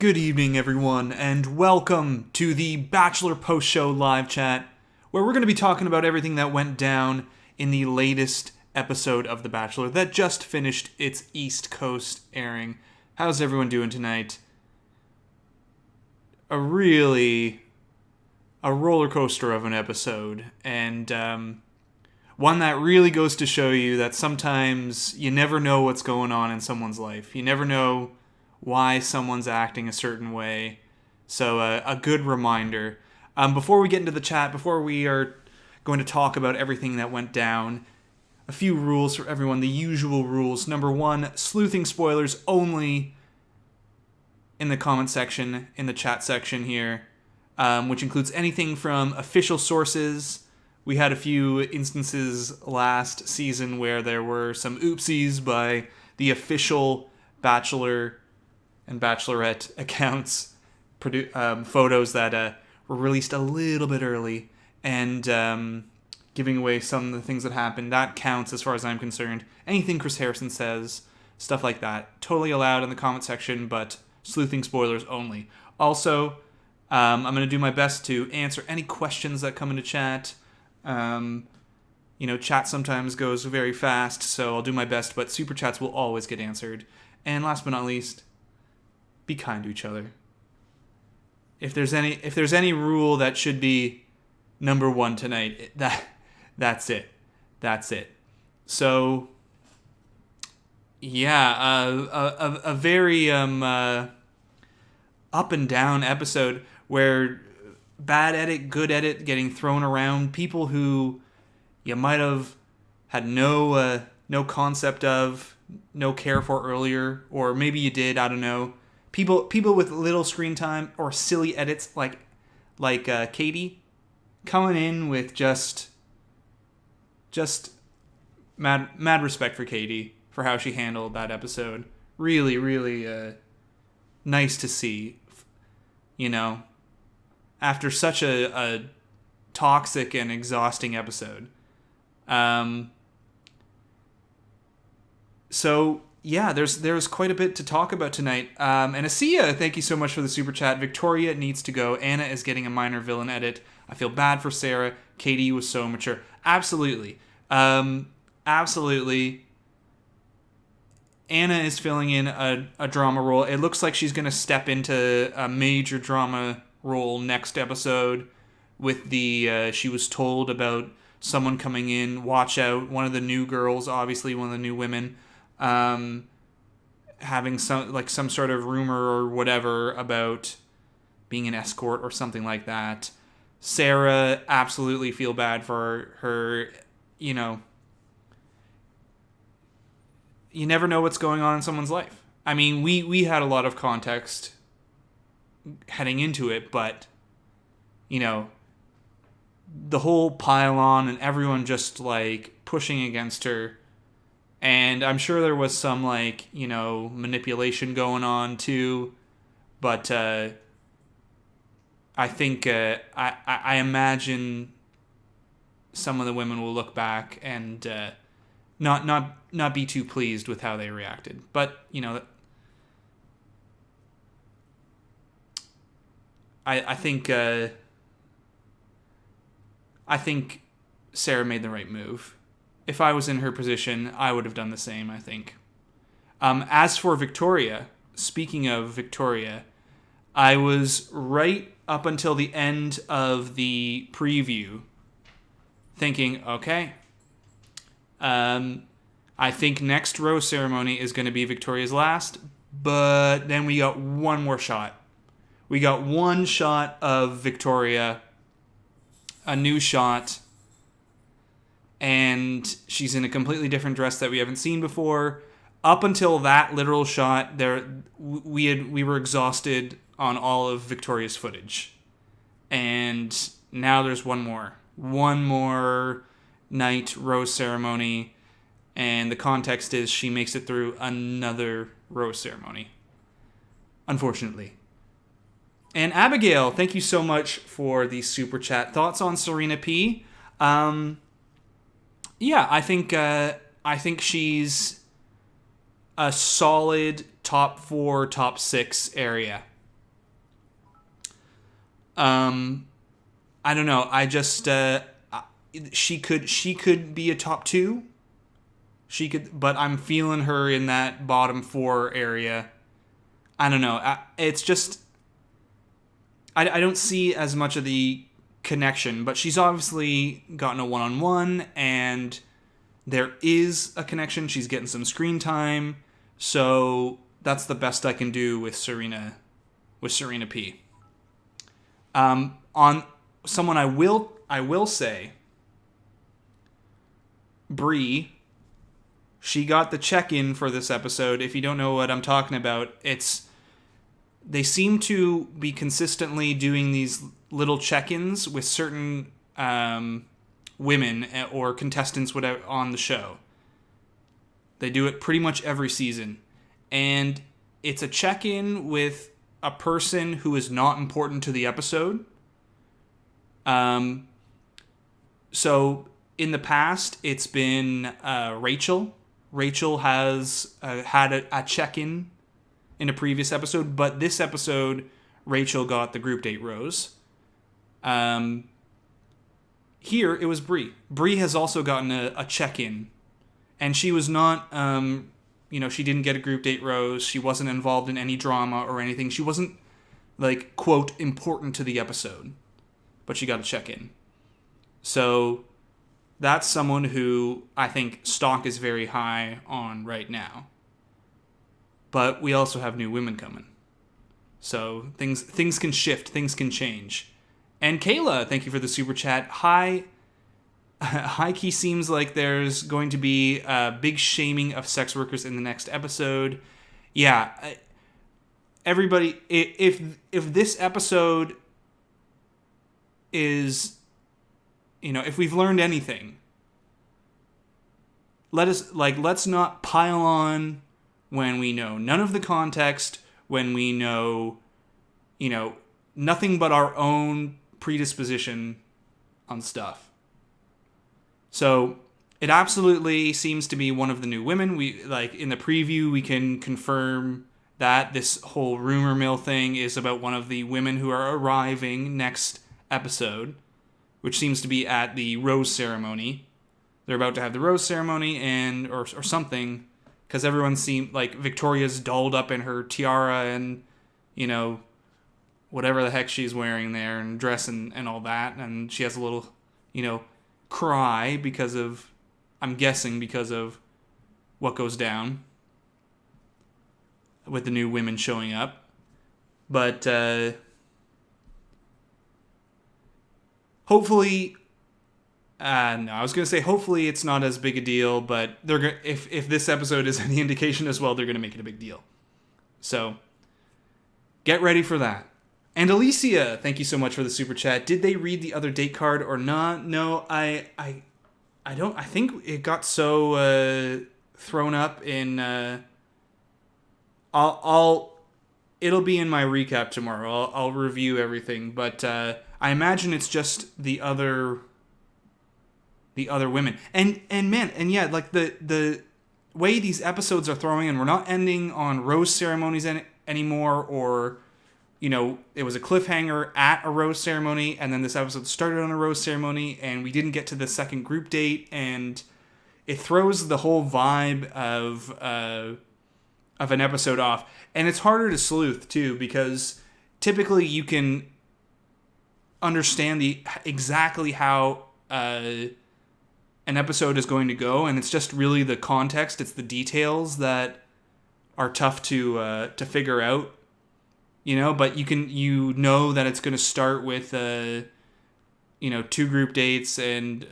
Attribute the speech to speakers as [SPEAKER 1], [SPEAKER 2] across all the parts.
[SPEAKER 1] Good evening, everyone, and welcome to the Bachelor post-show live chat, where we're going to be talking about everything that went down in the latest episode of The Bachelor that just finished its East Coast airing. How's everyone doing tonight? A roller coaster of an episode, and one that really goes to show you that sometimes you never know what's going on in someone's life. You never know why someone's acting a certain way. So a good reminder. Before we get into the chat, before we are going to talk about everything that went down, a few rules for everyone. The usual rules. Number one, sleuthing spoilers only in the comment section, in the chat section here, which includes anything from official sources. We had a few instances last season where there were some oopsies by the official Bachelor and Bachelorette accounts, photos that were released a little bit early, and giving away some of the things that happened. That counts as far as I'm concerned. Anything Chris Harrison says, stuff like that, totally allowed in the comment section, but sleuthing spoilers only. Also, I'm going to do my best to answer any questions that come into chat. Chat sometimes goes very fast, so I'll do my best, but super chats will always get answered. And last but not least, be kind to each other. If there's any rule that should be number one tonight, that's it. So, yeah, a very up and down episode where bad edit, good edit getting thrown around. People who you might have had no concept of, no care for earlier, or maybe you did. I don't know. People with little screen time or silly edits like Katie coming in with just mad respect for Katie for how she handled that episode. Really nice to see. After such a toxic and exhausting episode. So, yeah, there's quite a bit to talk about tonight. And Asiya, thank you so much for the super chat. Victoria needs to go. Anna is getting a minor villain edit. I feel bad for Sarah. Katie was so mature. Absolutely. Absolutely. Anna is filling in a drama role. It looks like she's going to step into a major drama role next episode with the she was told about someone coming in, watch out, one of the new girls, obviously one of the new women, having some sort of rumor or whatever about being an escort or something like that. Sarah, absolutely feel bad for her. You never know what's going on in someone's life. I mean, we had a lot of context heading into it, but the whole pile-on and everyone just pushing against her, and I'm sure there was some manipulation going on too, but I think I imagine some of the women will look back and not be too pleased with how they reacted, but I think Sarah made the right move. If I was in her position, I would have done the same, I think. As for Victoria, speaking of Victoria, I was right up until the end of the preview thinking, okay, I think next rose ceremony is going to be Victoria's last, but then we got one more shot. We got one shot of Victoria, a new shot, and she's in a completely different dress that we haven't seen before. Up until that literal shot, we were exhausted on all of Victoria's footage, and now there's one more night rose ceremony, and the context is she makes it through another rose ceremony, unfortunately. And Abigail, thank you so much for the super chat. Thoughts on Serena P? Yeah, I think she's a solid top 4, top 6 area. I don't know. I just she could be a top 2. She could, but I'm feeling her in that bottom 4 area. I don't know. It's just I don't see as much of the connection, but she's obviously gotten a one-on-one, and there is a connection. She's getting some screen time, so that's the best I can do with Serena P. On someone I will say, Bree. She got the check-in for this episode. If you don't know what I'm talking about, they seem to be consistently doing these little check-ins with certain women or contestants whatever on the show. They do it pretty much every season. And it's a check-in with a person who is not important to the episode. So in the past, it's been Rachel. Rachel has had a check-in in a previous episode, but this episode, Rachel got the group date rose. Here, it was Bree. Bree has also gotten a check-in, and she was not, she didn't get a group date rose. She wasn't involved in any drama or anything. She wasn't, like, quote, important to the episode, but she got a check-in. So that's someone who I think stock is very high on right now. But we also have new women coming. So things can shift, things can change. And Kayla, thank you for the super chat. High key seems like there's going to be a big shaming of sex workers in the next episode. Yeah, everybody, if this episode is, if we've learned anything, let's not pile on when we know none of the context, when we know, nothing but our own predisposition on stuff. So it absolutely seems to be one of the new women. We, like, in the preview, we can confirm that this whole rumor mill thing is about one of the women who are arriving next episode, which seems to be at the rose ceremony. They're about to have the rose ceremony or something, because everyone seemed like Victoria's dolled up in her tiara and, whatever the heck she's wearing there, and dress and all that, and she has a little, cry because of, I'm guessing because of what goes down with the new women showing up. But hopefully, no, I was going to say hopefully it's not as big a deal, but if this episode is any indication as well, they're going to make it a big deal. So get ready for that. And Alicia, thank you so much for the super chat. Did they read the other date card or not? No, I don't. I think it got so thrown up in. It'll be in my recap tomorrow. I'll review everything, but I imagine it's just the other women. And yeah, like the way these episodes are throwing in, we're not ending on rose ceremonies anymore, or it was a cliffhanger at a rose ceremony, and then this episode started on a rose ceremony, and we didn't get to the second group date, and it throws the whole vibe of an episode off. And it's harder to sleuth too, because typically you can understand exactly how an episode is going to go, and it's just really the context, it's the details that are tough to figure out. But you know that it's going to start with, 2 group dates and,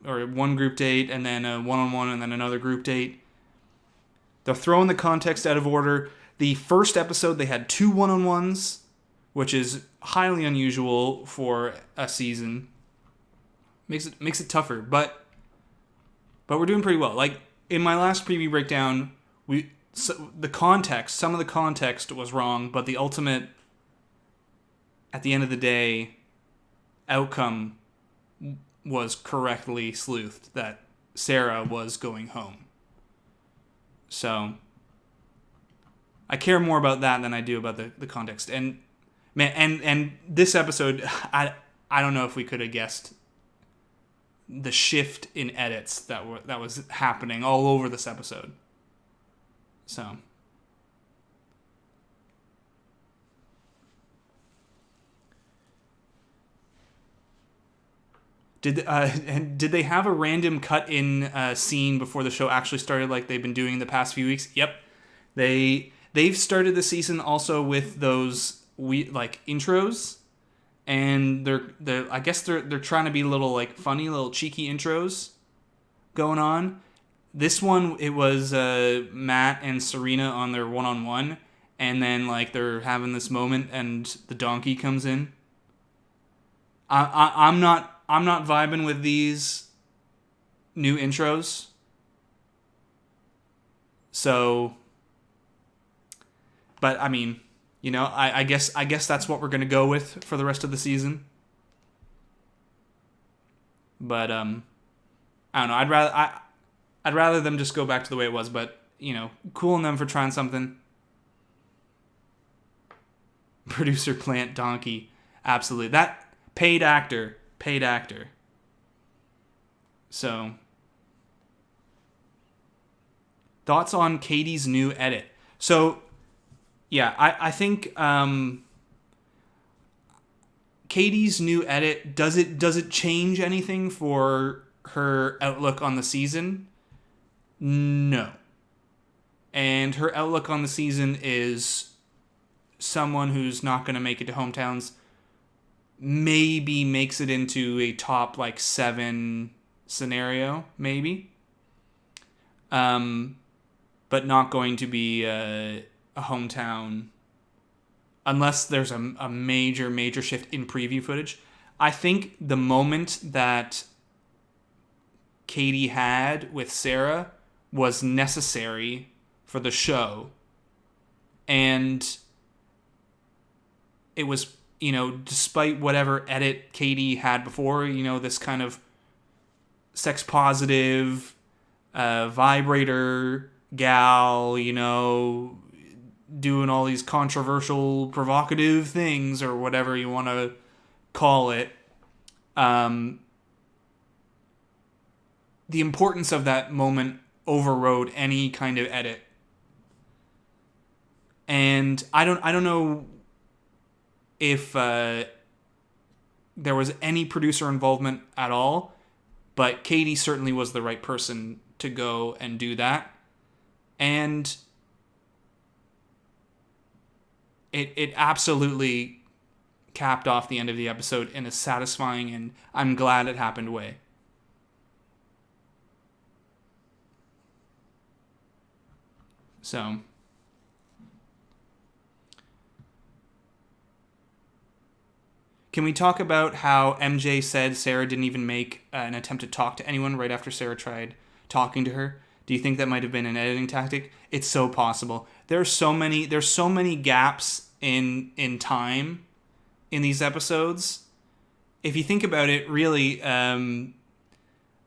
[SPEAKER 1] or 1 group date and then a one-on-one and then another group date. They're throwing the context out of order. The first episode, they had 2 one-on-ones, which is highly unusual for a season. Makes it tougher, but we're doing pretty well. Like, in my last preview breakdown, some of the context was wrong, but the ultimate, at the end of the day, outcome was correctly sleuthed, that Sarah was going home. So I care more about that than I do about the context. And Man, and this episode, I don't know if we could have guessed the shift in edits that was happening all over this episode. So did they have a random cut in scene before the show actually started, like they've been doing the past few weeks? Yep, they've started the season also with those intros, and they're I guess they're trying to be little like funny little cheeky intros going on. This one, it was Matt and Serena on their one-on-one, and then like they're having this moment, and the donkey comes in. I'm not vibing with these new intros. So, but I mean, I guess that's what we're gonna go with for the rest of the season. But I don't know. I'd rather them just go back to the way it was. But cool on them for trying something. Producer Plant Donkey, absolutely. That paid actor. So, thoughts on Katie's new edit? So, yeah, I think Katie's new edit, does it change anything for her outlook on the season? No. And her outlook on the season is someone who's not going to make it to hometowns maybe makes it into a top 7 scenario, maybe. But not going to be a hometown unless there's a major shift in preview footage. I think the moment that Katie had with Sarah was necessary for the show. And it was, despite whatever edit Katie had before, this kind of sex positive, vibrator gal, doing all these controversial, provocative things, or whatever you want to call it. The importance of that moment overrode any kind of edit. And I don't know if there was any producer involvement at all, but Katie certainly was the right person to go and do that. And it absolutely capped off the end of the episode in a satisfying, and I'm glad it happened, way. So, can we talk about how MJ said Sarah didn't even make an attempt to talk to anyone right after Sarah tried talking to her? Do you think that might have been an editing tactic? It's so possible. There's so many gaps in time in these episodes. If you think about it, really,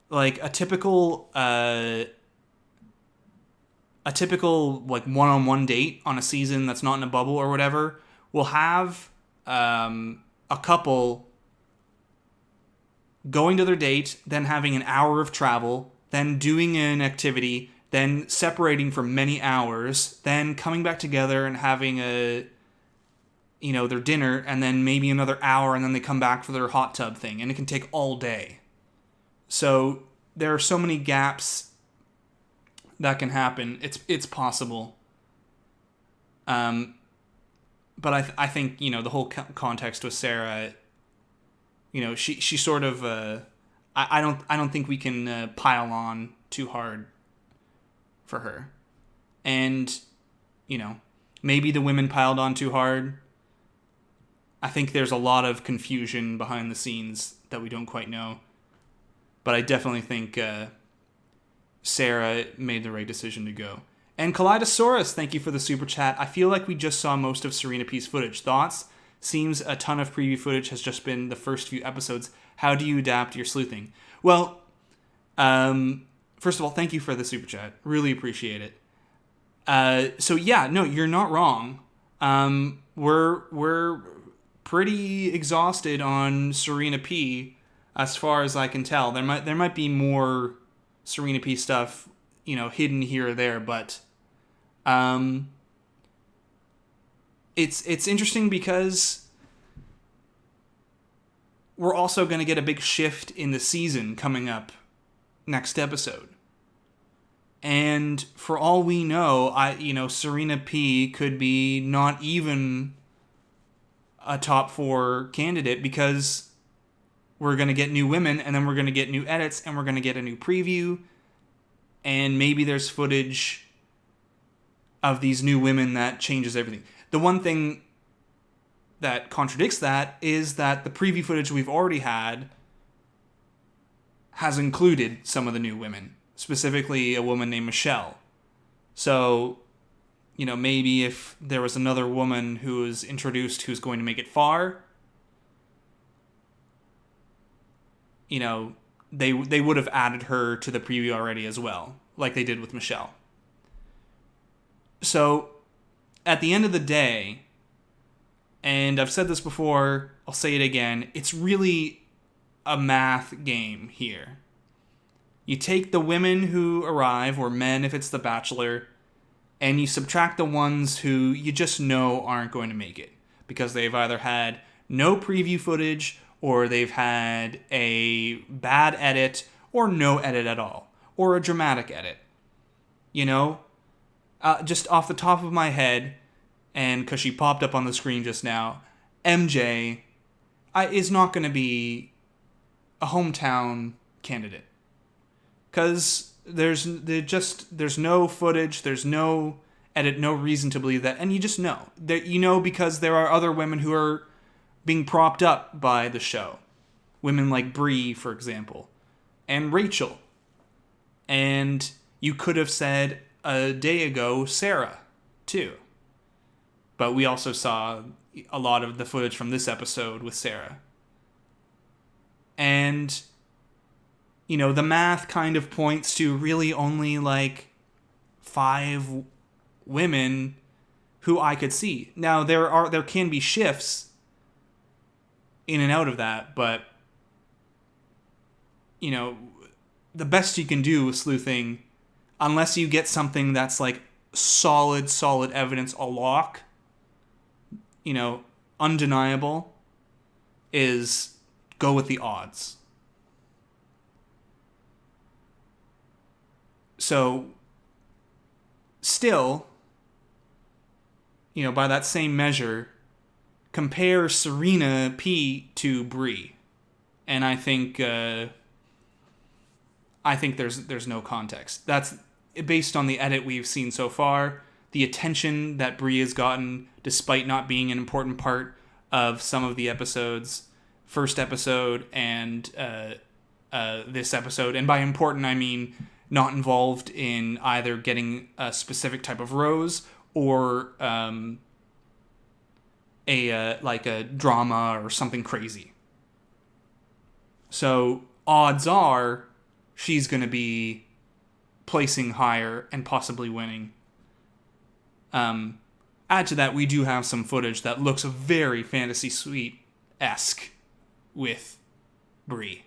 [SPEAKER 1] like a typical one-on-one date on a season that's not in a bubble or whatever will have a couple going to their date, then having an hour of travel, then doing an activity, then separating for many hours, then coming back together and having their dinner, and then maybe another hour, and then they come back for their hot tub thing, and it can take all day. So there are so many gaps that can happen. It's possible. But I think the whole context with Sarah, she sort of I don't think we can pile on too hard for her, and maybe the women piled on too hard. I think there's a lot of confusion behind the scenes that we don't quite know, but I definitely think Sarah made the right decision to go. And Kaleidosaurus, thank you for the super chat. I feel like we just saw most of Serena P's footage. Thoughts? Seems a ton of preview footage has just been the first few episodes. How do you adapt your sleuthing? Well, first of all, thank you for the super chat. Really appreciate it. So yeah, no, you're not wrong. We're pretty exhausted on Serena P, as far as I can tell. There might be more Serena P stuff, hidden here or there, but it's interesting because we're also going to get a big shift in the season coming up next episode. And for all we know, Serena P could be not even a top 4 candidate, because we're going to get new women, and then we're going to get new edits, and we're going to get a new preview, and maybe there's footage of these new women that changes everything. The one thing that contradicts that is that the preview footage we've already had has included some of the new women, specifically a woman named Michelle. So, maybe if there was another woman who was introduced who's going to make it far, they would have added her to the preview already as well, like they did with Michelle. So, at the end of the day, and I've said this before, I'll say it again, it's really a math game here. You take the women who arrive, or men if it's the Bachelor, and you subtract the ones who you just know aren't going to make it, because they've either had no preview footage, or they've had a bad edit, or no edit at all, or a dramatic edit. Just off the top of my head, and because she popped up on the screen just now, MJ is not going to be a hometown candidate. Because there's no footage, there's no edit, no reason to believe that, and you just know. Because there are other women who are being propped up by the show. Women like Bree, for example, and Rachel. And you could have said a day ago Sarah, too. But we also saw a lot of the footage from this episode with Sarah. And, the math kind of points to really only 5 women who I could see. Now, there can be shifts in and out of that, but, the best you can do with sleuthing, unless you get something that's solid evidence, a lock, undeniable, is go with the odds. So, still, by that same measure, compare Serena P to Bree, and I think there's no context. That's based on the edit we've seen so far, the attention that Bree has gotten, despite not being an important part of some of the episodes, first episode and this episode. And by important, I mean not involved in either getting a specific type of rose or a drama or something crazy. So odds are she's going to be placing higher and possibly winning. Add to that, we do have some footage that looks very Fantasy Suite-esque with Bree.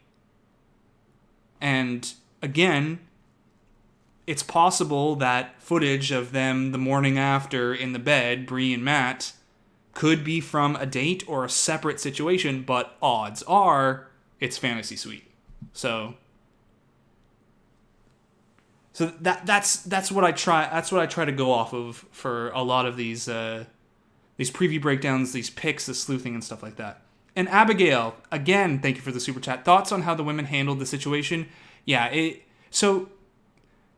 [SPEAKER 1] And again, it's possible that footage of them the morning after in the bed, Bree and Matt, could be from a date or a separate situation, but odds are it's Fantasy Suite. So that's what I try. That's what I try to go off of for a lot of these preview breakdowns, these picks, the sleuthing and stuff like that. And Abigail, again, thank you for the super chat. Thoughts on how the women handled the situation? Yeah, so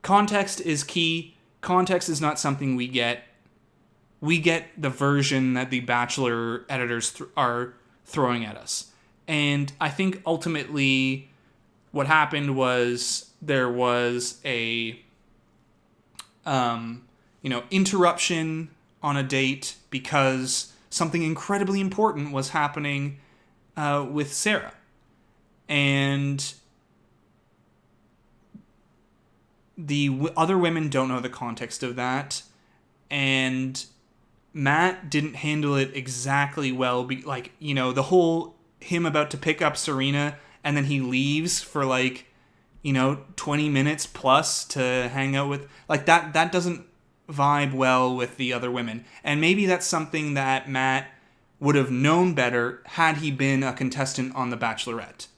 [SPEAKER 1] context is key. Context is not something we get. We get the version that the Bachelor editors are throwing at us. And I think ultimately what happened was there was a interruption on a date because something incredibly important was happening with Sarah. And the other women don't know the context of that. And Matt didn't handle it exactly well. Like, you know, the whole him about to pick up Serena and then he leaves for like, you know, 20 minutes plus to hang out with, like, that doesn't vibe well with the other women. And maybe that's something that Matt would have known better had he been a contestant on The Bachelorette.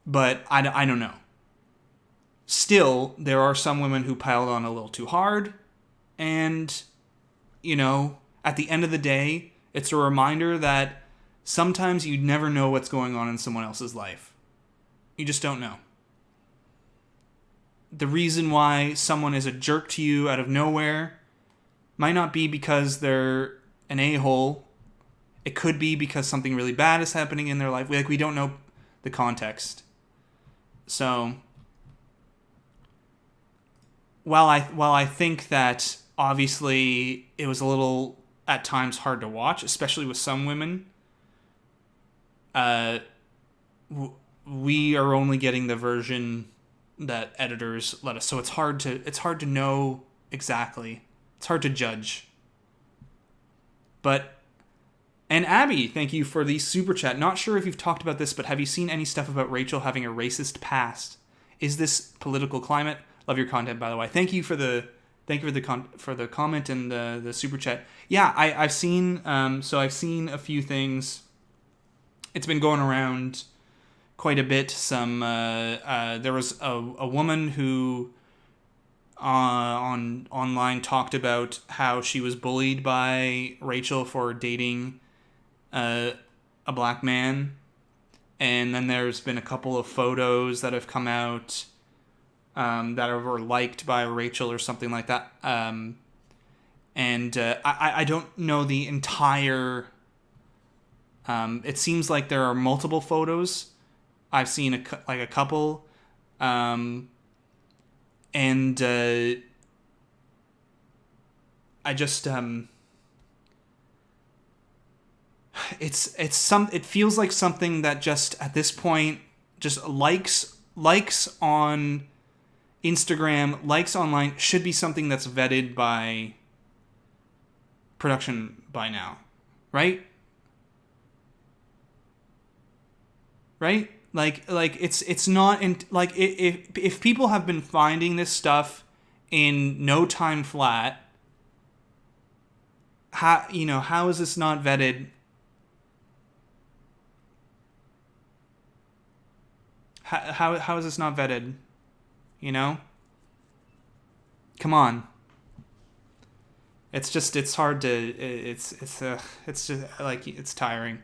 [SPEAKER 1] But I don't know. Still, there are some women who piled on a little too hard. And, you know, at the end of the day, it's a reminder that sometimes you never know what's going on in someone else's life. You just don't know. The reason why someone is a jerk to you out of nowhere might not be because they're an a-hole. It could be because something really bad is happening in their life. We don't know the context. So, while I think that obviously it was a little at times hard to watch, especially with some women, we are only getting the version that editors let us. So it's hard to know exactly. It's hard to judge. And Abby, thank you for the super chat. Not sure if you've talked about this, but have you seen any stuff about Rachel having a racist past? Is this political climate? Love your content, by the way. Thank you for the comment and the super chat. Yeah, I've seen I've seen a few things. It's been going around quite a bit. There was a woman who online talked about how she was bullied by Rachel for dating a black man, and then there's been a couple of photos that have come out that were liked by Rachel or something like that. I don't know the entire. It seems like there are multiple photos. I've seen a couple, I just it feels like something that just at this point just likes on Instagram, likes online should be something that's vetted by production by now, right? Right? Like it's not in, like if people have been finding this stuff in no time flat, how is this not vetted? How is this not vetted? You know? Come on. It's hard to it's just like it's tiring.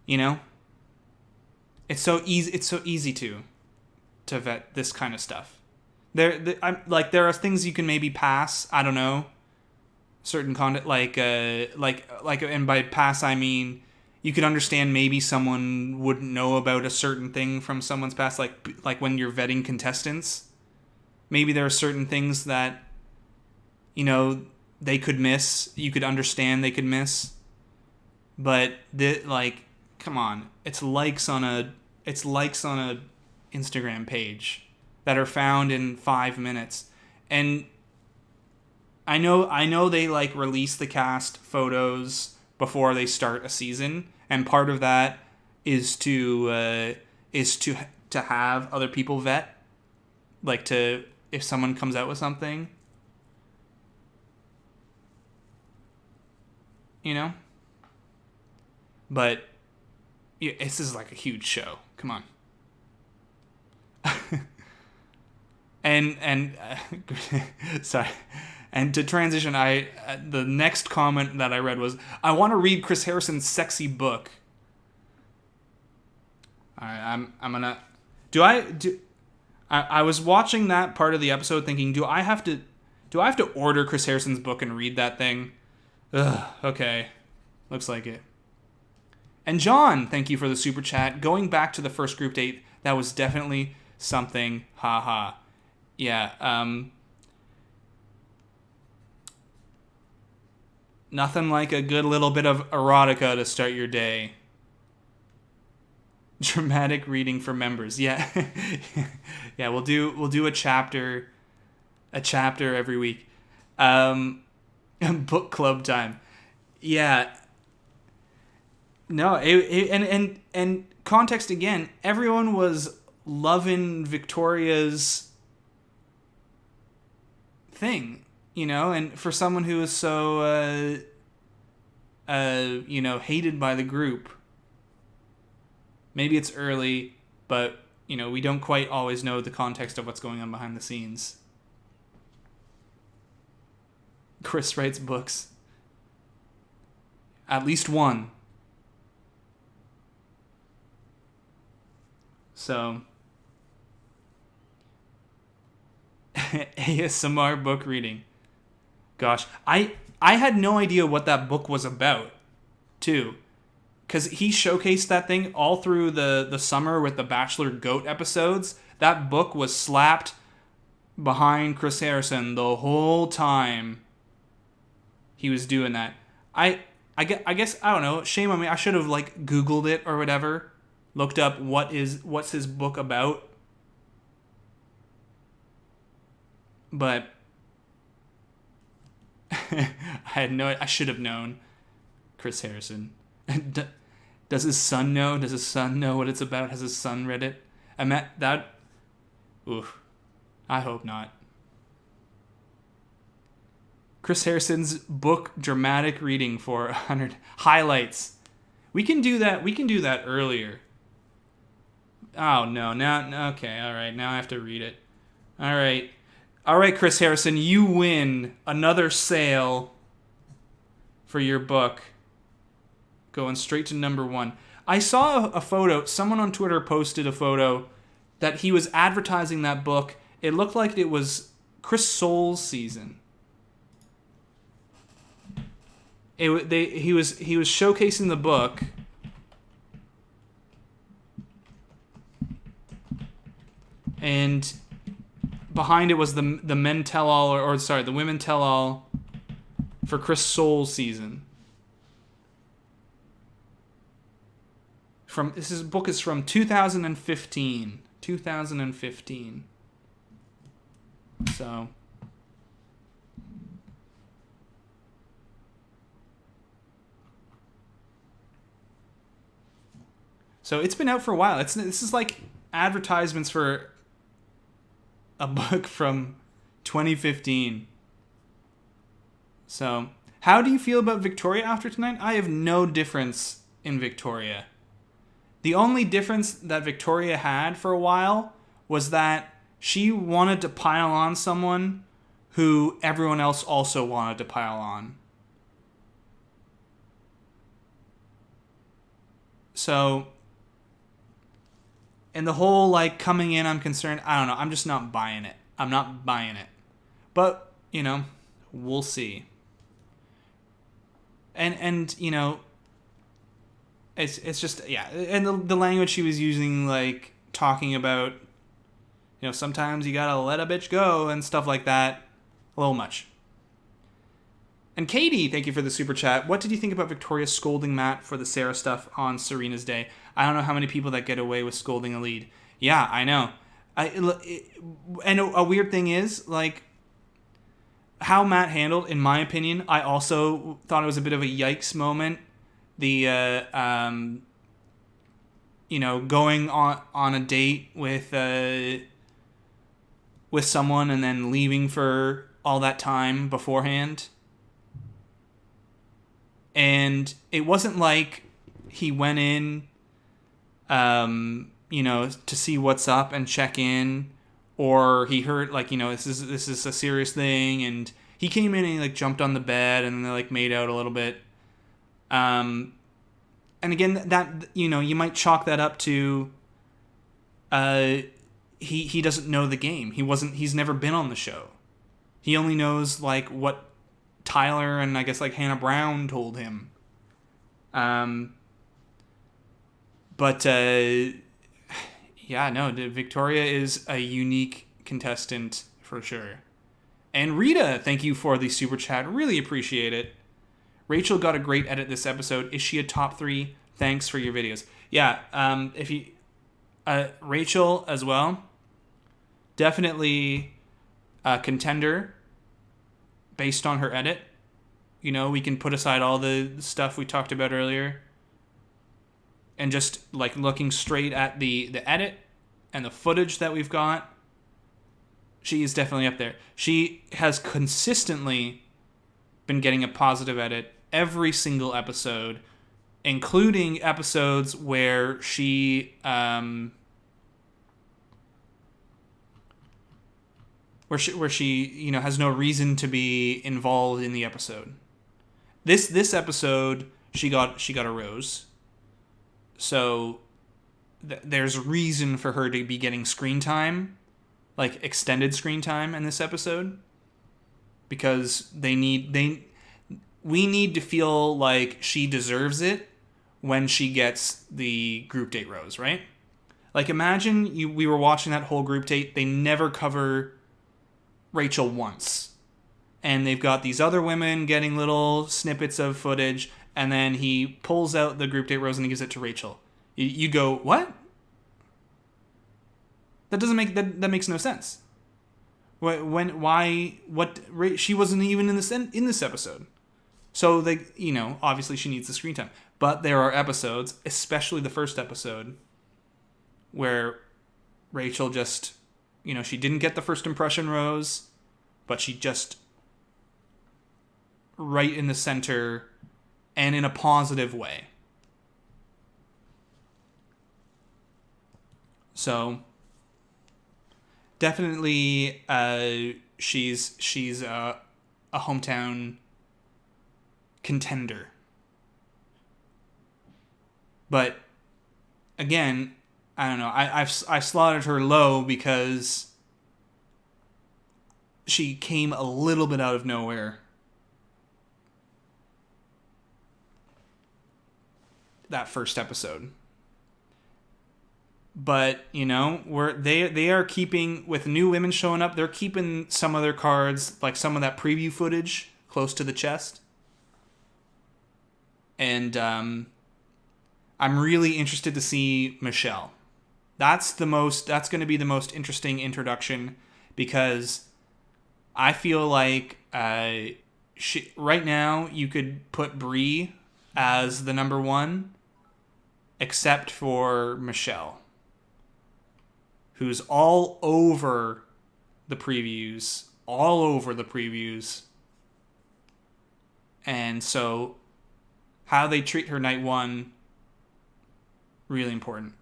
[SPEAKER 1] You know? It's so easy to vet this kind of stuff. There are things you can maybe pass. I don't know. Certain content, and by pass I mean you could understand maybe someone wouldn't know about a certain thing from someone's past, like when you're vetting contestants. Maybe there are certain things that, they could miss. You could understand they could miss. But come on, it's likes on a Instagram page that are found in 5 minutes, and I know they release the cast photos before they start a season, and part of that is to have other people vet, if someone comes out with something, but this is like a huge show. Come on. and sorry. And to transition, the next comment that I read was, I want to read Chris Harrison's sexy book. All right, I'm gonna. I was watching that part of the episode thinking, do I have to order Chris Harrison's book and read that thing? Ugh, okay. Looks like it. And John, thank you for the super chat. Going back to the first group date, that was definitely something. Haha. Yeah. Nothing like a good little bit of erotica to start your day. Dramatic reading for members. Yeah. Yeah, we'll do a chapter every week. Book club time. Yeah. No, and context again, everyone was loving Victoria's thing, and for someone who is so hated by the group. Maybe it's early, but we don't quite always know the context of what's going on behind the scenes. Chris writes books. At least one. So, ASMR book reading. Gosh, I had no idea what that book was about, too. Because he showcased that thing all through the summer with the Bachelor Goat episodes. That book was slapped behind Chris Harrison the whole time he was doing that. I guess, I don't know, shame on me. I should have, Googled it or whatever. Looked up what's his book about. But I should have known. Chris Harrison. Does his son know? Does his son know what it's about? Has his son read it? Oof. I hope not. Chris Harrison's book dramatic reading for 100 highlights. We can do that. We can do that earlier. Oh no! Now, okay, all right. Now I have to read it. All right, Chris Harrison, you win another sale for your book. Going straight to number 1. I saw a photo. Someone on Twitter posted a photo that he was advertising that book. It looked like it was Chris Soule's season. He was showcasing the book. And behind it was the men tell all, the women tell all for Chris Soule's season. This book is from 2015. 2015. So it's been out for a while. This is like advertisements for a book from 2015. So, how do you feel about Victoria after tonight? I have no difference in Victoria. The only difference that Victoria had for a while was that she wanted to pile on someone who everyone else also wanted to pile on. So, and the whole coming in, I'm concerned, I don't know, I'm just not buying it. I'm not buying it. But, we'll see. And it's just, yeah, and the language she was using, talking about, sometimes you gotta let a bitch go and stuff like that, a little much. And Katie, thank you for the super chat. What did you think about Victoria scolding Matt for the Sarah stuff on Serena's day? I don't know how many people that get away with scolding a lead. Yeah, I know. And a weird thing is, how Matt handled, in my opinion, I also thought it was a bit of a yikes moment. The, going on a date with someone and then leaving for all that time beforehand. And it wasn't like he went in, to see what's up and check in, or he heard this is a serious thing, and he came in and he jumped on the bed and they made out a little bit. And again, that you might chalk that up to he doesn't know the game. He's never been on the show. He only knows what Tyler and I guess Hannah Brown told him. Victoria is a unique contestant for sure. And Rita, thank you for the super chat. Really appreciate it. Rachel got a great edit this episode. Is she a top 3? Thanks for your videos. Yeah, if you Rachel as well. Definitely a contender based on her edit. We can put aside all the stuff we talked about earlier and just like looking straight at the edit and the footage that we've got. She is definitely up there. She has consistently been getting a positive edit every single episode, including episodes where she has no reason to be involved in the episode. This episode she got a rose, so there's reason for her to be getting screen time, like extended screen time in this episode, because we need to feel like she deserves it when she gets the group date rose, right? Like imagine we were watching that whole group date, they never cover Rachel once. And they've got these other women getting little snippets of footage, and then he pulls out the group date rose and he gives it to Rachel. You go, what? That doesn't make that makes no sense. She wasn't even in this episode. So obviously she needs the screen time. But there are episodes, especially the first episode, where Rachel just, she didn't get the first impression rose, but she just right in the center and in a positive way. So definitely she's a hometown contender. But again, I don't know. I slotted her low because she came a little bit out of nowhere. That first episode. But, they are keeping, with new women showing up, they're keeping some of their cards, like some of that preview footage, close to the chest. And I'm really interested to see Michelle. That's going to be the most interesting introduction, because I feel like right now you could put Brie as the number one, except for Michelle, who's all over the previews. And so how they treat her night one, really important.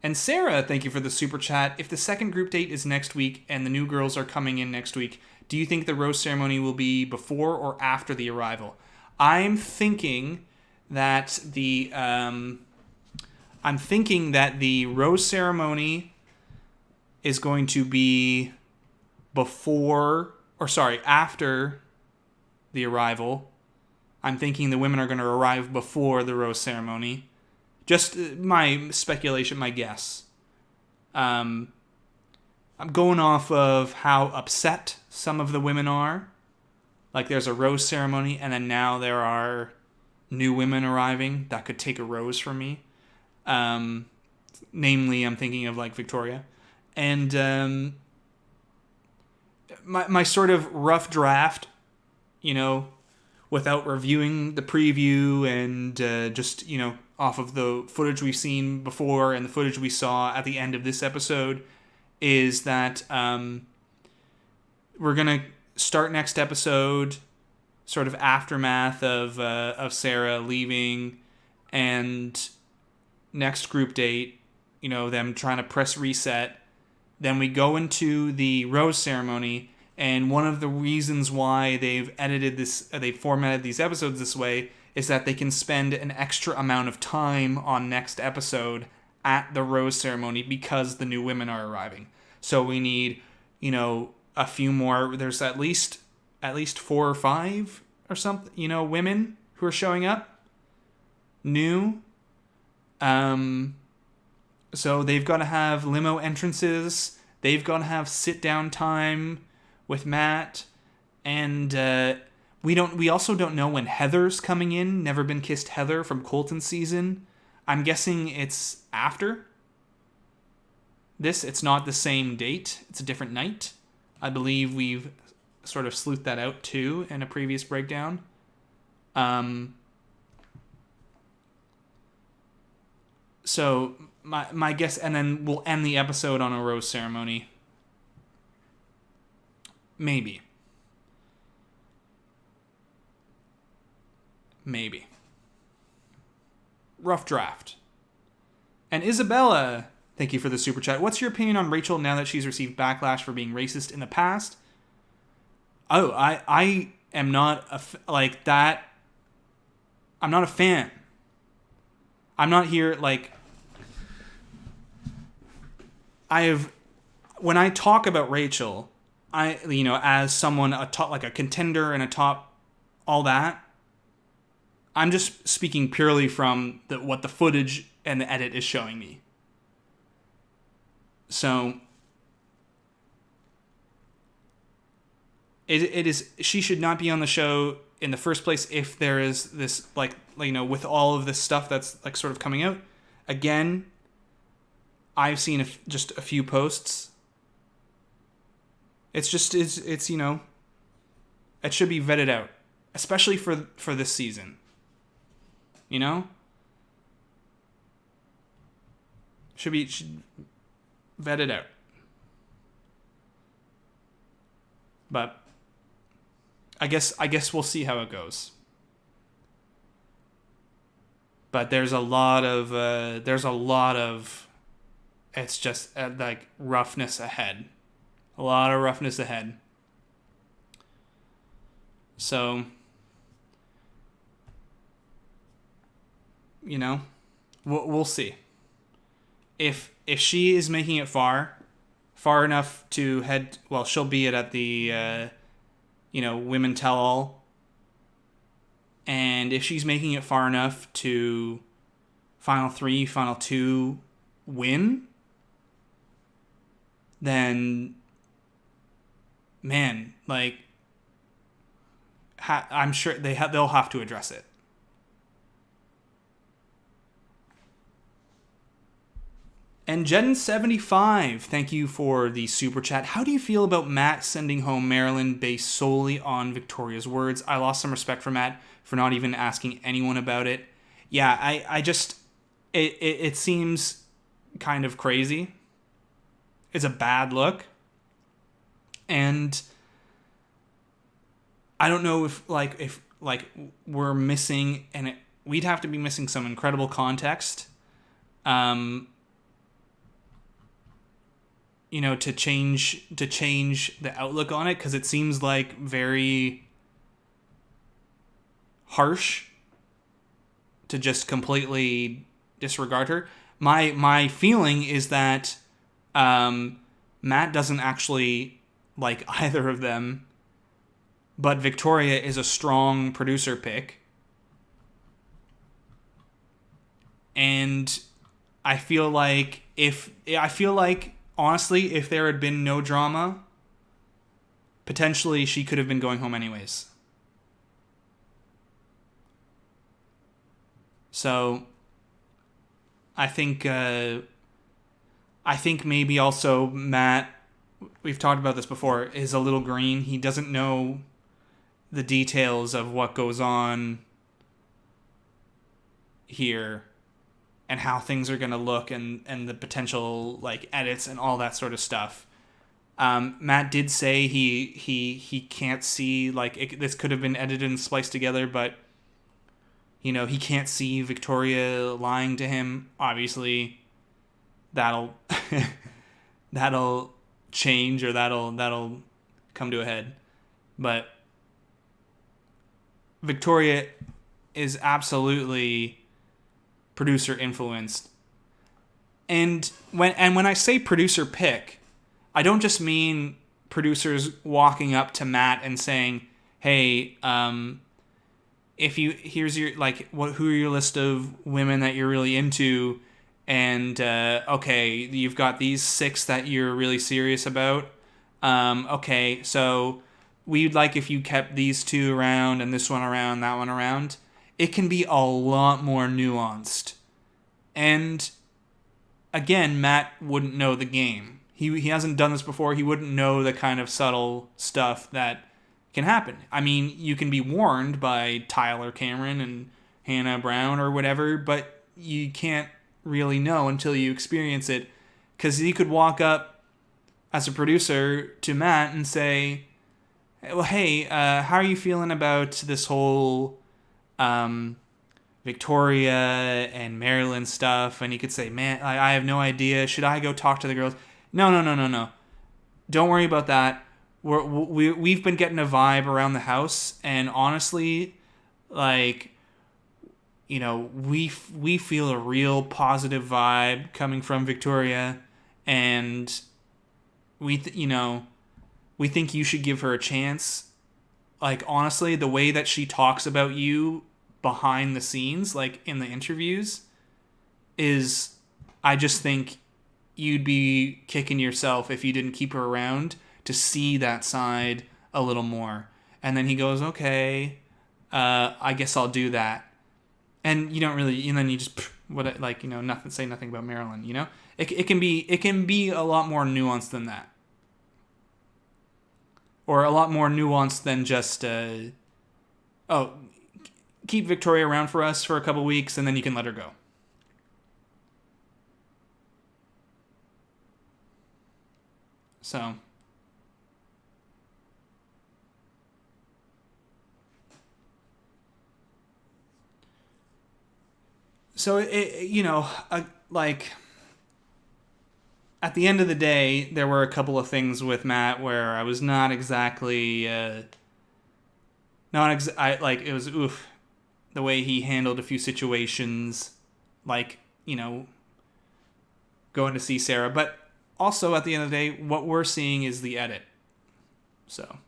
[SPEAKER 1] And Sarah, thank you for the super chat. If the second group date is next week and the new girls are coming in next week, do you think the rose ceremony will be before or after the arrival? I'm thinking that the rose ceremony is going to be after the arrival. I'm thinking the women are going to arrive before the rose ceremony. Just my speculation, my guess. I'm going off of how upset some of the women are. Like there's a rose ceremony and then now there are new women arriving that could take a rose from me. Namely, I'm thinking of like Victoria. And my sort of rough draft, without reviewing the preview and just, off of the footage we've seen before and the footage we saw at the end of this episode, is that we're going to start next episode sort of aftermath of Sarah leaving, and next group date, them trying to press reset. Then we go into the rose ceremony, and one of the reasons why they've formatted these episodes this way is that they can spend an extra amount of time on next episode at the rose ceremony because the new women are arriving. So we need, a few more. There's at least 4 or 5 or something, women who are showing up new. So they've got to have limo entrances. They've got to have sit down time with Matt, and we also don't know when Heather's coming in. Never Been Kissed Heather from Colton's season. I'm guessing it's after this. It's not the same date. It's a different night. I believe we've sort of sleuthed that out too in a previous breakdown. So my guess, and then we'll end the episode on a rose ceremony. Maybe. Rough draft. And Isabella, thank you for the super chat. What's your opinion on Rachel now that she's received backlash for being racist in the past? Oh, I am not like that. I'm not a fan. I'm not here like when I talk about Rachel, as someone a top, like a contender and a top, all that. I'm just speaking purely from what the footage and the edit is showing me. So it is, she should not be on the show in the first place if there is this with all of this stuff that's like sort of coming out. Again, I've seen just a few posts. It's it should be vetted out, especially for this season. Should vet it out. But I guess we'll see how it goes. But there's a lot of it's just like roughness ahead. A lot of roughness ahead. So we'll see. If she is making it far enough to head, well, she'll be at the Women Tell All. And if she's making it far enough to Final 3, Final 2 win, then, man, like, I'm sure they'll have to address it. And Jen75, thank you for the super chat. How do you feel about Matt sending home Marilyn based solely on Victoria's words? I lost some respect for Matt for not even asking anyone about it. Yeah, I just, it seems kind of crazy. It's a bad look. And I don't know if we're missing, and we'd have to be missing some incredible context. To change the outlook on it, because it seems like very harsh to just completely disregard her. My feeling is that Matt doesn't actually like either of them, but Victoria is a strong producer pick. And I feel like honestly, if there had been no drama, potentially she could have been going home anyways. So, I think maybe also Matt, we've talked about this before, is a little green. He doesn't know the details of what goes on here and how things are going to look and the potential edits and all that sort of stuff. Matt did say he can't see this could have been edited and spliced together, but he can't see Victoria lying to him. Obviously, that'll change, or that'll come to a head. But Victoria is absolutely producer influenced. And when I say producer pick, I don't just mean producers walking up to Matt and saying, "Hey, here's your who are your list of women that you're really into, and okay, you've got these 6 that you're really serious about. Okay, so we'd like if you kept these 2 around and this one around, that one around." It can be a lot more nuanced. And again, Matt wouldn't know the game. He hasn't done this before. He wouldn't know the kind of subtle stuff that can happen. I mean, you can be warned by Tyler Cameron and Hannah Brown or whatever, but you can't really know until you experience it. Because he could walk up as a producer to Matt and say, well, hey, how are you feeling about this whole Victoria and Marilyn stuff? And he could say, man, I have no idea. Should I go talk to the girls? No. Don't worry about that. We've been getting a vibe around the house, and honestly, like, you know, we feel a real positive vibe coming from Victoria, and we think you should give her a chance. Like, honestly, the way that she talks about you behind the scenes, like in the interviews, is, I just think you'd be kicking yourself if you didn't keep her around to see that side a little more. And then he goes, okay, I guess I'll do that. And you don't really, and then you just, say nothing about Marilyn, you know? It can be a lot more nuanced than that. Or a lot more nuanced than just, keep Victoria around for us for a couple weeks and then you can let her go. So like, at the end of the day, there were a couple of things with Matt where I was not exactly, it was oof, the way he handled a few situations, like, going to see Sarah. But also, at the end of the day, what we're seeing is the edit. So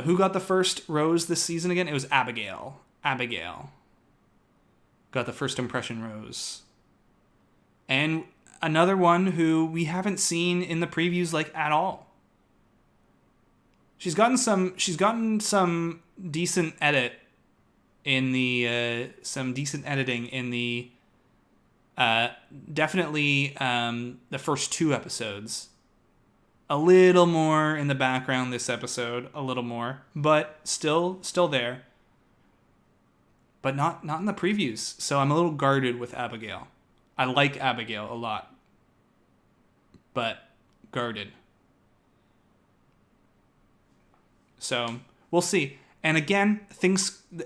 [SPEAKER 1] who got the first rose this season again? It was Abigail. Abigail got the first impression rose. And another one who we haven't seen in the previews, like, at all. She's gotten some decent edit in the some decent editing in the definitely the first 2 episodes. A little more in the background this episode, a little more, but still there. But not in the previews. So I'm a little guarded with Abigail. I like Abigail a lot, but guarded. So we'll see. And again,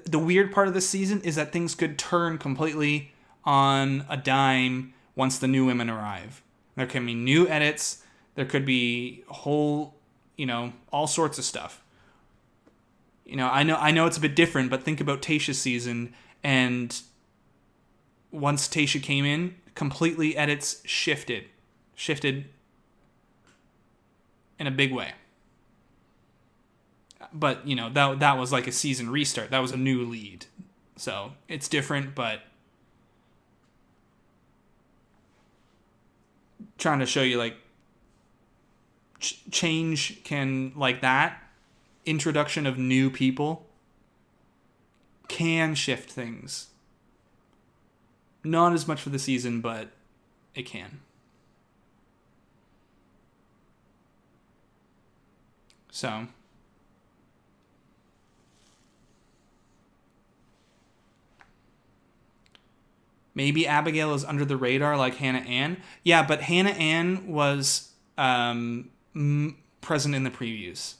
[SPEAKER 1] the weird part of this season is that things could turn completely on a dime once the new women arrive. There can be new edits. There could be whole, all sorts of stuff. I know it's a bit different, but think about Tayshia's season, and once Tayshia came in, completely edits shifted in a big way. But, that was like a season restart. That was a new lead. So, it's different, but trying to show you, like, change can, like that, introduction of new people can shift things. Not as much for the season, but it can. So maybe Abigail is under the radar like Hannah Ann. Yeah, but Hannah Ann was present in the previews.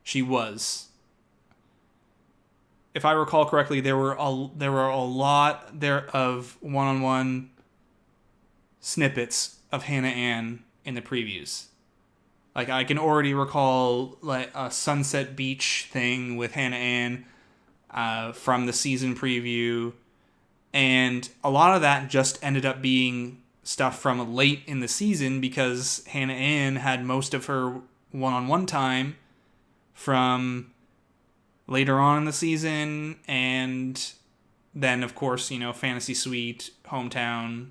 [SPEAKER 1] She was. If I recall correctly, there were a lot there of one-on-one snippets of Hannah Ann in the previews. Like, I can already recall like a Sunset Beach thing with Hannah Ann from the season preview, and a lot of that just ended up being stuff from late in the season because Hannah Ann had most of her one-on-one time from later on in the season, and then, of course, Fantasy Suite, Hometown,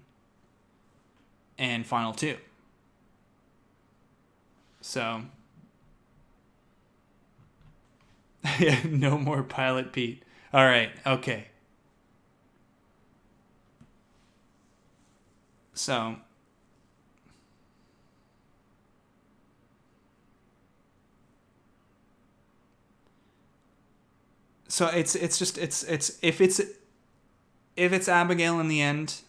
[SPEAKER 1] and Final 2. So, no more Pilot Pete. All right, okay. So, So it's just if it's Abigail in the end,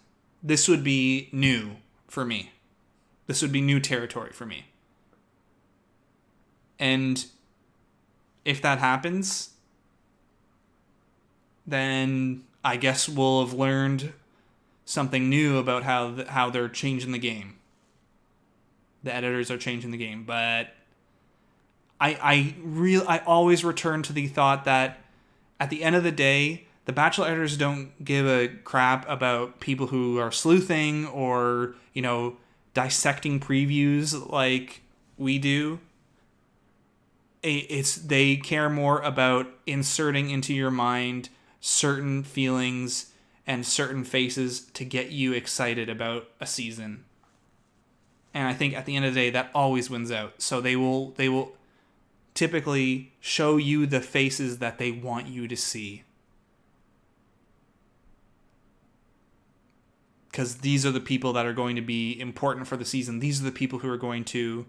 [SPEAKER 1] this would be new for me. This would be new territory for me. And if that happens, then I guess we'll have learned something new about how they're changing the game. The editors are changing the game, but I always return to the thought that at the end of the day, the Bachelor editors don't give a crap about people who are sleuthing or, dissecting previews like we do. They care more about inserting into your mind certain feelings and certain faces to get you excited about a season. And I think at the end of the day, that always wins out. So they will typically show you the faces that they want you to see. Because these are the people that are going to be important for the season. These are the people who are going to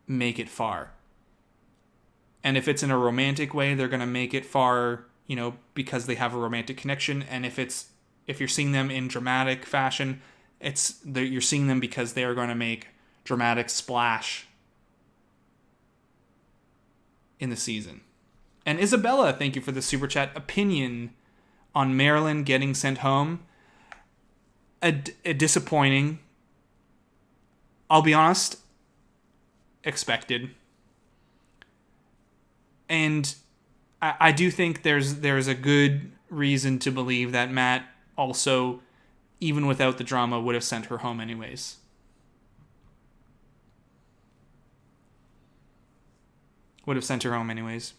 [SPEAKER 1] make it far. And if it's in a romantic way, they're going to make it far, because they have a romantic connection. And if you're seeing them in dramatic fashion, you're seeing them because they are going to make dramatic splash in the season. And Isabella, thank you for the super chat. Opinion on Marilyn getting sent home. A disappointing. I'll be honest. Expected. And I do think there's a good reason to believe that Matt also, even without the drama, would have sent her home anyways. Would have sent her home anyways.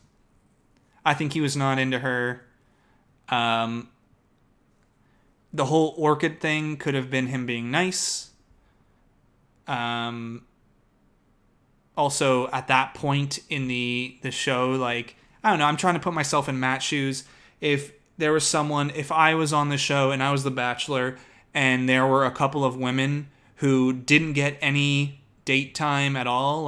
[SPEAKER 1] I think he was not into her. The whole orchid thing could have been him being nice. Also, at that point in the show, I don't know, I'm trying to put myself in Matt's shoes. If there was someone, if I was on the show and I was the Bachelor and there were a couple of women who didn't get any date time at all,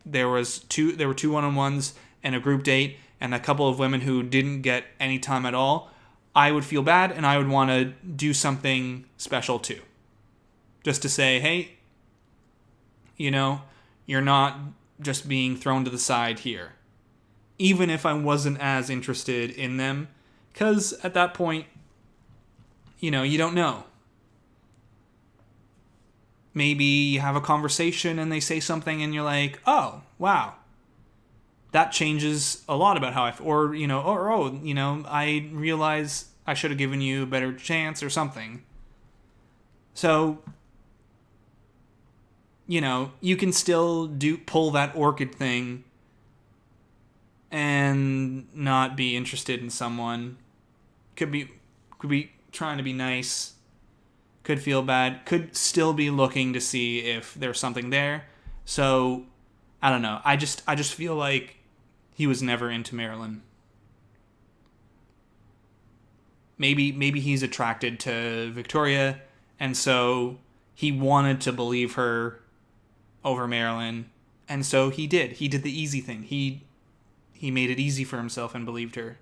[SPEAKER 1] there were two one-on-ones and a group date and a couple of women who didn't get any time at all, I would feel bad and I would want to do something special too. Just to say, hey, you're not just being thrown to the side here. Even if I wasn't as interested in them. Because at that point, you don't know. Maybe you have a conversation and they say something and you're like, oh, wow. That changes a lot about how I feel. Or, I realize I should have given you a better chance or something. So, you can still pull that orchid thing and not be interested in someone. Could be trying to be nice. Could feel bad. Could still be looking to see if there's something there. So, I don't know. I just feel like he was never into Marilyn. Maybe he's attracted to Victoria, and so he wanted to believe her over Marilyn, and so he did. He did the easy thing. He made it easy for himself and believed her.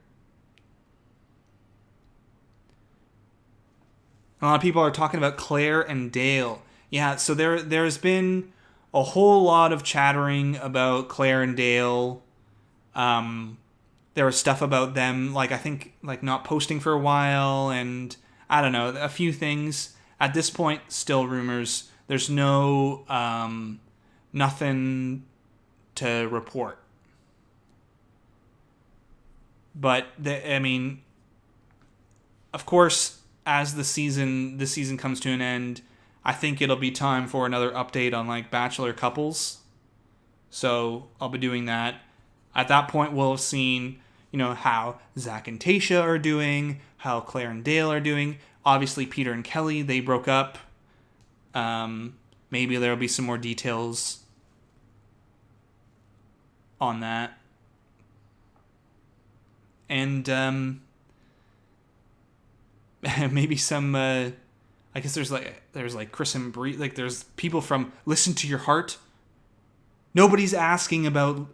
[SPEAKER 1] A lot of people are talking about Claire and Dale. Yeah, so there's been a whole lot of chattering about Claire and Dale. There was stuff about them, I think, not posting for a while, and I don't know, a few things. At this point, still rumors. There's no nothing to report. But of course, as the season comes to an end, I think it'll be time for another update on Bachelor couples. So I'll be doing that. At that point, we'll have seen, how Zach and Tayshia are doing, how Claire and Dale are doing. Obviously, Peter and Kelly, they broke up. Maybe there'll be some more details on that. And maybe some I guess there's Chris and Bree, there's people from Listen to Your Heart. Nobody's asking about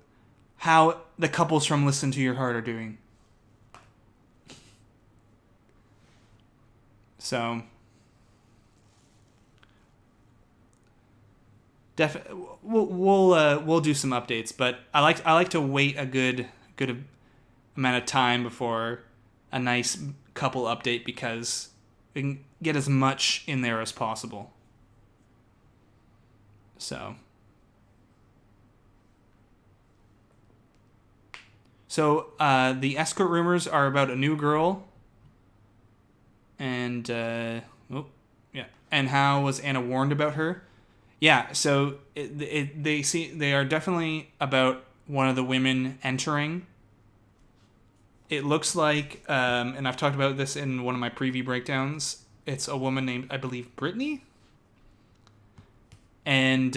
[SPEAKER 1] how the couples from Listen to Your Heart are doing. So, we'll do some updates, but I like to wait a good amount of time before a nice couple update, because we can get as much in there as possible. So the escort rumors are about a new girl, and and how was Anna warned about her? Yeah, so they are definitely about one of the women entering. It looks like, and I've talked about this in one of my preview breakdowns, it's a woman named, I believe, Brittany. And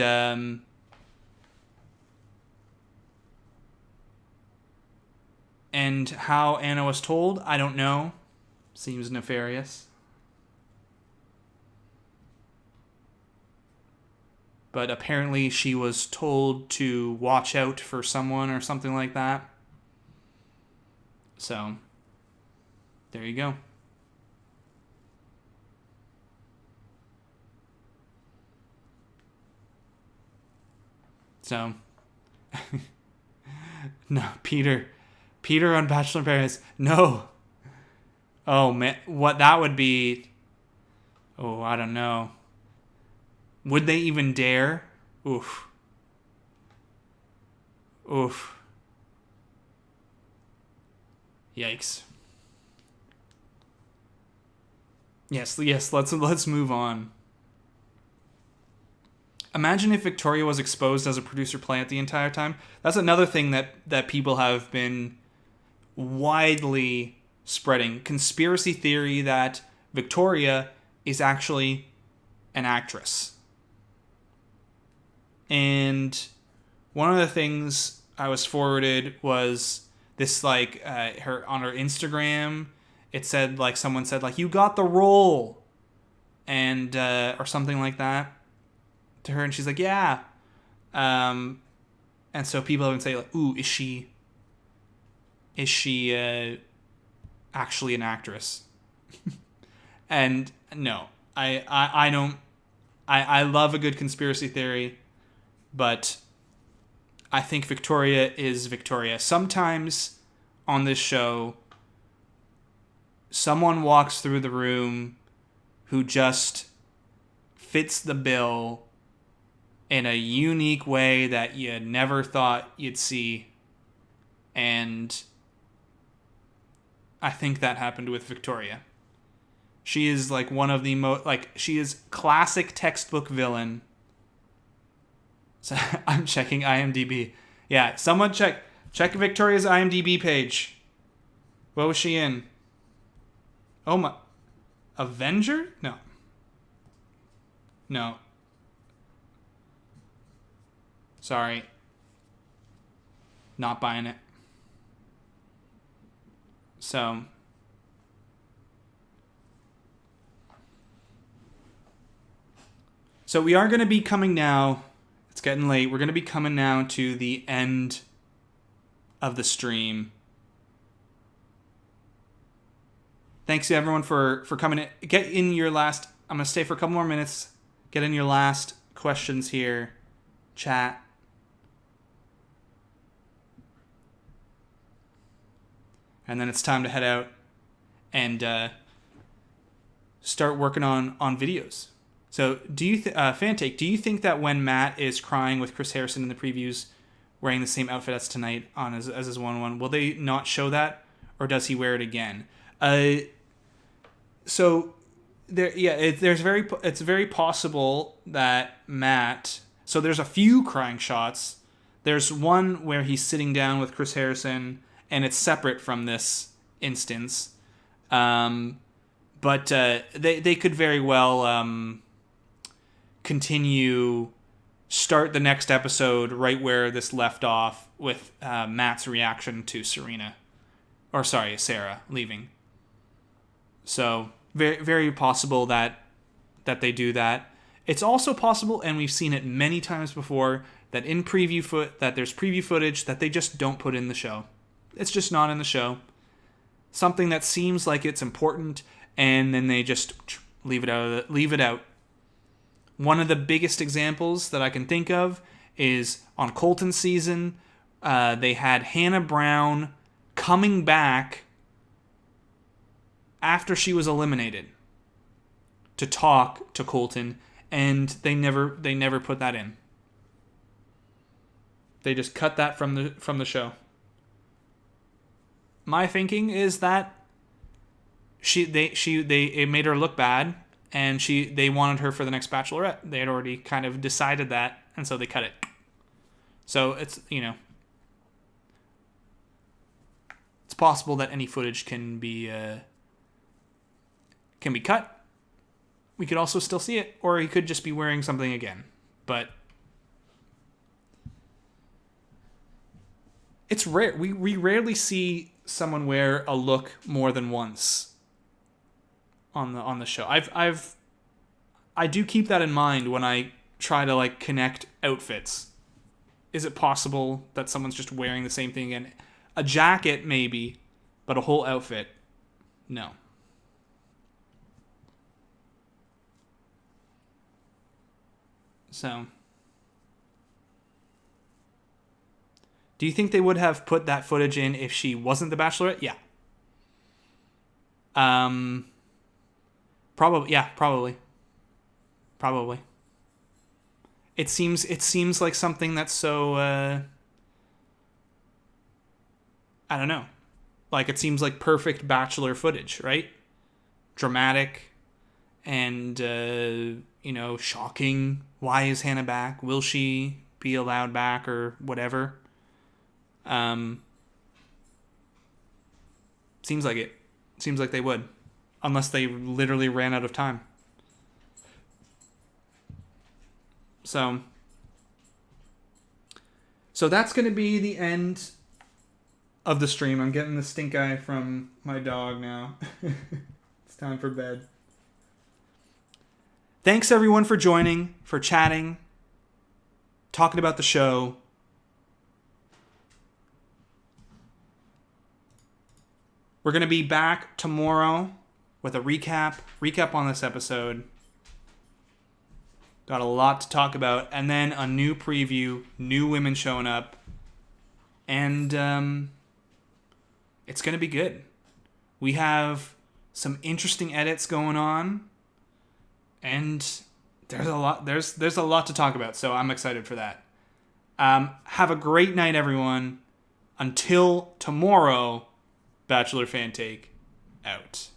[SPEAKER 1] how Anna was told, I don't know. Seems nefarious. But apparently she was told to watch out for someone or something like that. So, there you go. So, no, Peter on Bachelor in Paradise, no. Oh, man, what that would be, oh, I don't know. Would they even dare? Oof. Yikes. Yes, let's move on. Imagine if Victoria was exposed as a producer plant the entire time. That's another thing that people have been widely spreading. Conspiracy theory that Victoria is actually an actress. And one of the things I was forwarded was this, like, her on her Instagram. It said, like, someone said, like, you got the role, and or something like that to her, and she's like, yeah. And so people have been saying, like, ooh, is she actually an actress? And no, I don't. I love a good conspiracy theory, but I think Victoria is Victoria. Sometimes on this show, someone walks through the room who just fits the bill in a unique way that you never thought you'd see. And I think that happened with Victoria. She is like one of the most, like, she is classic textbook villain. So I'm checking IMDb. Yeah, someone check Victoria's IMDb page. What was she in? Oh my, Avenger? No. Sorry. Not buying it. So we are going to be coming now. It's getting late. We're going to be coming now to the end of the stream. Thanks to everyone for coming in. Get in your last... I'm going to stay for a couple more minutes. Get in your last questions here. Chat. And then it's time to head out and start working on videos. So, do you Fantake, do you think that when Matt is crying with Chris Harrison in the previews, wearing the same outfit as tonight on as his 1-1, will they not show that, or does he wear it again? So there, yeah, it's very possible that Matt. So there's a few crying shots. There's one where he's sitting down with Chris Harrison, and it's separate from this instance. But they could very well start the next episode right where this left off with Matt's reaction to Sarah leaving. So very, very possible that they do that. It's also possible, and we've seen it many times before, that that there's preview footage that they just don't put in the show. It's just not in the show. Something that seems like it's important, and then they just leave it out. One of the biggest examples that I can think of is on Colton's season. They had Hannah Brown coming back after she was eliminated to talk to Colton, and they never put that in. They just cut that from the show. My thinking is that it made her look bad, and they wanted her for the next Bachelorette. They had already kind of decided that, and so they cut it. So it's it's possible that any footage can be cut. We could also still see it, or he could just be wearing something again. But it's rare. We rarely see someone wear a look more than once on the show. I do keep that in mind when I try to connect outfits. Is it possible that someone's just wearing the same thing again? A jacket maybe, but a whole outfit, no. So, do you think they would have put that footage in if she wasn't the Bachelorette? Yeah. Probably. Yeah, probably. Probably. It seems like something that's so I don't know. It seems like perfect Bachelor footage, right? Dramatic and shocking. Why is Hannah back? Will she be allowed back or whatever? Seems like it. Seems like they would. Unless they literally ran out of time. So that's going to be the end of the stream. I'm getting the stink eye from my dog now. It's time for bed. Thanks everyone for joining, for chatting, talking about the show. We're going to be back tomorrow with a recap on this episode. Got a lot to talk about, and then a new preview, new women showing up, and it's going to be good. We have some interesting edits going on, and there's a lot to talk about, so I'm excited for that. Have a great night, everyone. Until tomorrow, Bachelor Fan Take out.